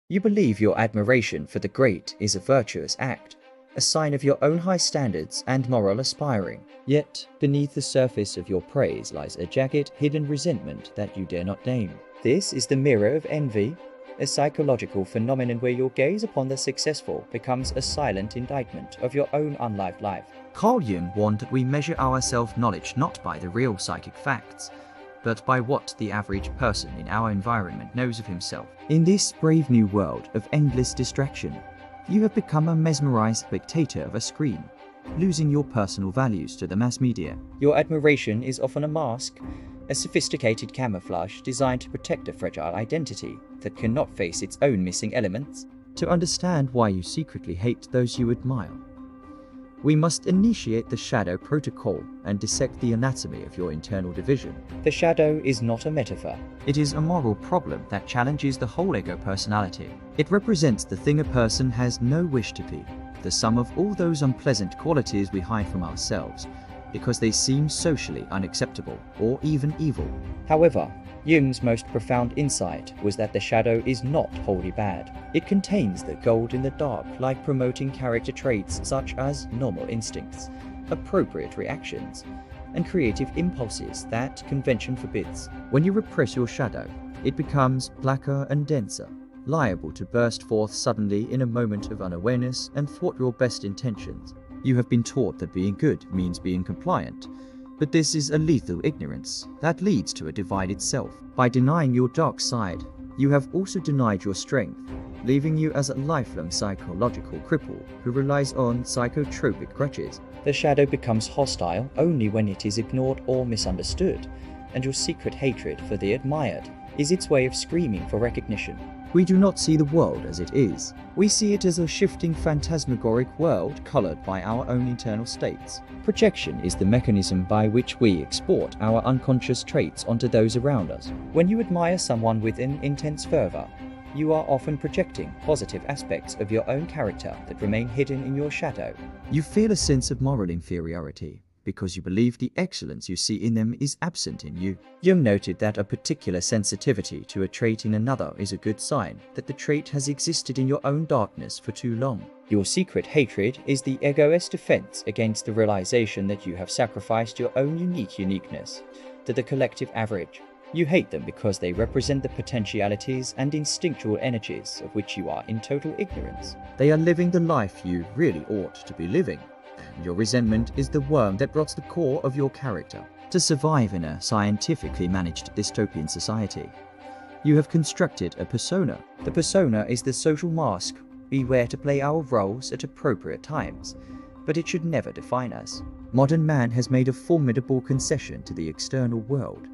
You believe your admiration for the great is a virtuous act, a sign of your own high standards and moral aspiring. Yet, beneath the surface of your praise lies a jagged, hidden resentment that you dare not name. This is the mirror of envy, a psychological phenomenon where your gaze upon the successful becomes a silent indictment of your own unlived life. Carl Jung warned that we measure our self-knowledge not by the real psychic facts, but by what the average person in our environment knows of himself. In this brave new world of endless distraction, you have become a mesmerized spectator of a screen, losing your personal values to the mass media. Your admiration is often a mask, a sophisticated camouflage designed to protect a fragile identity that cannot face its own missing elements. To understand why you secretly hate those you admire, we must initiate the shadow protocol and dissect the anatomy of your internal division. The shadow is not a metaphor. It is a moral problem that challenges the whole ego personality. It represents the thing a person has no wish to be, the sum of all those unpleasant qualities we hide from ourselves because they seem socially unacceptable or even evil. However, Jung's most profound insight was that the shadow is not wholly bad. It contains the gold in the dark, like promoting character traits such as normal instincts, appropriate reactions, and creative impulses that convention forbids. When you repress your shadow, it becomes blacker and denser, liable to burst forth suddenly in a moment of unawareness and thwart your best intentions. You have been taught that being good means being compliant, but this is a lethal ignorance that leads to a divided self. By denying your dark side, you have also denied your strength, leaving you as a lifelong psychological cripple who relies on psychotropic crutches. The shadow becomes hostile only when it is ignored or misunderstood, and your secret hatred for the admired is its way of screaming for recognition. We do not see the world as it is. We see it as a shifting phantasmagoric world colored by our own internal states. Projection is the mechanism by which we export our unconscious traits onto those around us. When you admire someone with an intense fervor, you are often projecting positive aspects of your own character that remain hidden in your shadow. You feel a sense of moral inferiority because you believe the excellence you see in them is absent in you. Jung noted that a particular sensitivity to a trait in another is a good sign that the trait has existed in your own darkness for too long. Your secret hatred is the egoist's defense against the realization that you have sacrificed your own uniqueness to the collective average. You hate them because they represent the potentialities and instinctual energies of which you are in total ignorance. They are living the life you really ought to be living. Your resentment is the worm that rots the core of your character. To survive in a scientifically managed dystopian society, you have constructed a persona. The persona is the social mask we wear to play our roles at appropriate times, but it should never define us. Modern man has made a formidable concession to the external world,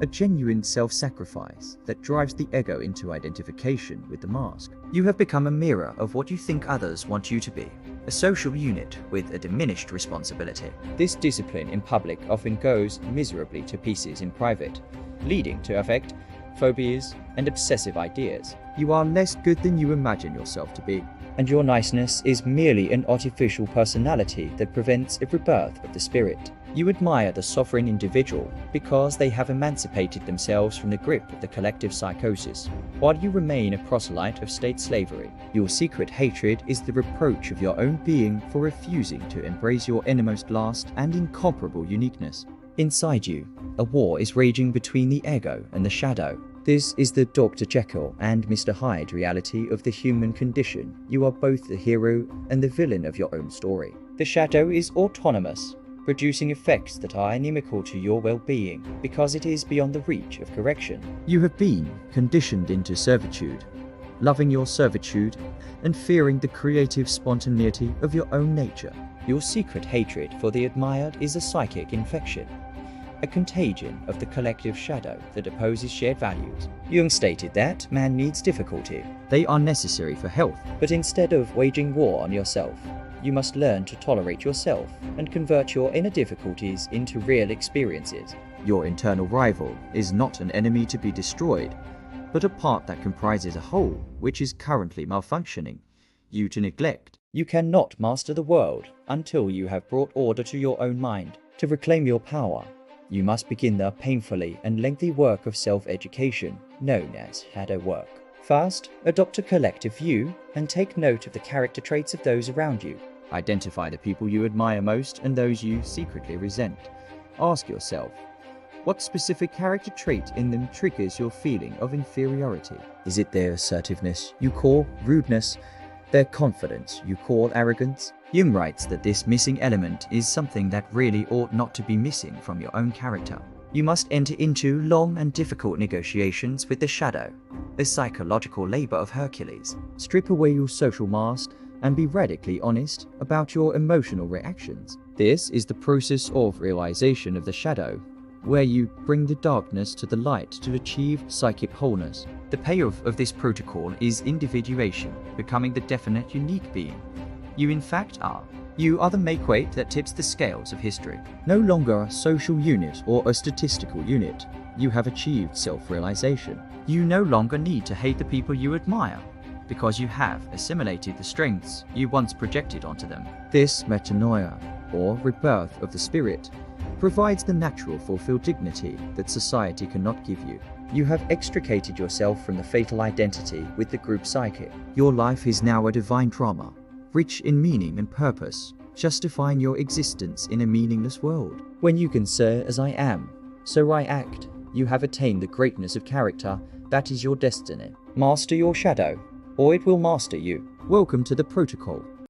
a genuine self-sacrifice that drives the ego into identification with the mask. You have become a mirror of what you think others want you to be, a social unit with a diminished responsibility. This discipline in public often goes miserably to pieces in private, leading to affect, phobias, and obsessive ideas. You are less good than you imagine yourself to be, and your niceness is merely an artificial personality that prevents a rebirth of the spirit. You admire the sovereign individual because they have emancipated themselves from the grip of the collective psychosis, while you remain a proselyte of state slavery. Your secret hatred is the reproach of your own being for refusing to embrace your innermost last and incomparable uniqueness. Inside you, a war is raging between the ego and the shadow. This is the Dr. Jekyll and Mr. Hyde reality of the human condition. You are both the hero and the villain of your own story. The shadow is autonomous, producing effects that are inimical to your well-being because it is beyond the reach of correction. You have been conditioned into servitude, loving your servitude and fearing the creative spontaneity of your own nature. Your secret hatred for the admired is a psychic infection, a contagion of the collective shadow that opposes shared values. Jung stated that man needs difficulty. They are necessary for health, but instead of waging war on yourself, you must learn to tolerate yourself and convert your inner difficulties into real experiences. Your internal rival is not an enemy to be destroyed, but a part that comprises a whole which is currently malfunctioning, you to neglect. You cannot master the world until you have brought order to your own mind. To reclaim your power, you must begin the painfully and lengthy work of self-education known as shadow work. First, adopt a collective view and take note of the character traits of those around you. Identify the people you admire most and those you secretly resent. Ask yourself, what specific character trait in them triggers your feeling of inferiority? Is it their assertiveness you call rudeness, their confidence you call arrogance? Jung writes that this missing element is something that really ought not to be missing from your own character. You must enter into long and difficult negotiations with the shadow, a psychological labor of Hercules. Strip away your social mask and be radically honest about your emotional reactions. This is the process of realization of the shadow, where you bring the darkness to the light to achieve psychic wholeness. The payoff of this protocol is individuation, becoming the definite unique being you in fact are. You are the make-weight that tips the scales of history. No longer a social unit or a statistical unit, you have achieved self-realization. You no longer need to hate the people you admire, because you have assimilated the strengths you once projected onto them. This metanoia, or rebirth of the spirit, provides the natural fulfilled dignity that society cannot give you. You have extricated yourself from the fatal identity with the group psyche. Your life is now a divine drama, rich in meaning and purpose, justifying your existence in a meaningless world. When you can say, as I am, so I act, you have attained the greatness of character that is your destiny. Master your shadow, or it will master you. Welcome to the protocol.